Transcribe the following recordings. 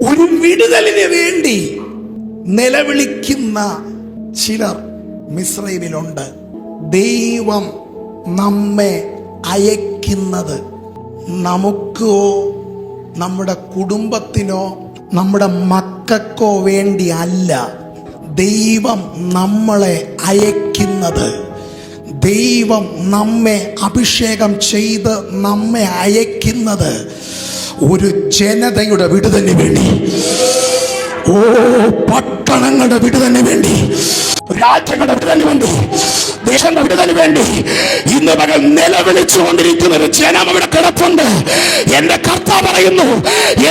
ഒരു വിടുതലിന് വേണ്ടി നിലവിളിക്കുന്ന ചിലർ മിസ്രൈമിലുണ്ട്. ദൈവം നമ്മെ അയക്കുന്നത് നമുക്കോ നമ്മുടെ കുടുംബത്തിനോ നമ്മുടെ മക്കൾക്കോ വേണ്ടി അല്ല. ദൈവം നമ്മളെ അയക്കുന്നത്, ദൈവം നമ്മെ അഭിഷേകം ചെയ്ത് നമ്മെ അയക്കുന്നത് ഒരു ജനതയുടെ വിടുതലിന് വേണ്ടി, പട്ടണങ്ങളുടെ വിടുതലിന് വേണ്ടി, രാജ്യങ്ങളുടെ വിടുതലിന് വേണ്ടി, ദേശങ്ങളുടെ വിടുതലിന് വേണ്ടി ഇന്ന് പകൽ നിലവിളിച്ചുകൊണ്ടിരിക്കുന്ന ഒരു ജനം അവിടെ കിടപ്പുണ്ട്. എന്റെ കർത്താവ് പറയുന്നു,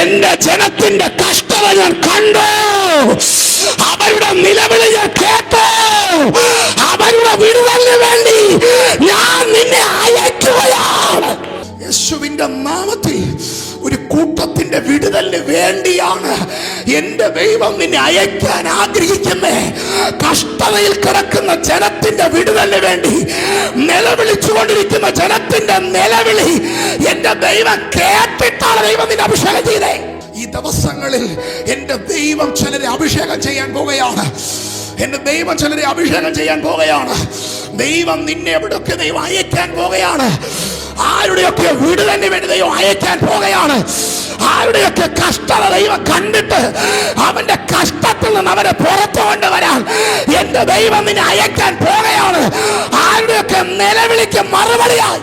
എന്റെ ജനത്തിന്റെ കഷ്ടത ഞാൻ കണ്ടു, അവരുടെ നിലവിളി ഞാൻ കേട്ടു, അവരുടെ വിടുതലിന് വേണ്ടി ഞാൻ നിന്നെ അയക്കുകയാണ്. യേശുവിന്റെ നാമത്തിൽ ഒരു കൂട്ടത്തിന്റെ വിടുതലിന് വേണ്ടിയാണ് എന്റെ ദൈവം നിന്നെ അയക്കാൻ ആഗ്രഹിക്കുന്നേ. കഷ്ടതയിൽ കിടക്കുന്ന ജനത്തിന്റെ വിടുതലിന് വേണ്ടി നിലവിളിച്ചുകൊണ്ടിരിക്കുന്ന ജനത്തിന്റെ നിലവിളി എന്റെ ദൈവം കേട്ടിട്ടാണ് ദൈവം നിന്നെ അഭിഷേകം ചെയ്തേ. ഈ ദിവസങ്ങളിൽ എന്റെ ദൈവം ചിലരെ അഭിഷേകം ചെയ്യാൻ പോവുകയാണ്. എന്റെ ദൈവം ചിലരെ അഭിഷേകം ചെയ്യാൻ പോവുകയാണ്. ദൈവം നിന്നെ എവിടെയൊക്കെ ദൈവം അയക്കാൻ പോവുകയാണ്. ആരുടെയൊക്കെ വിടുതലിന് വേണ്ടി ദൈവം അയക്കാൻ പോവുകയാണ്. ആരുടെയൊക്കെ കഷ്ടത ദൈവം കണ്ടിട്ട് അവന്റെ കഷ്ടത്തിൽ നിന്ന് അവരെ പുറത്തു കൊണ്ടുവരാൻ എന്റെ ദൈവം നിന്നെ അയക്കാൻ പോവുകയാണ്. ആരുടെയൊക്കെ നിലവിളിക്ക് മറുപടിയായി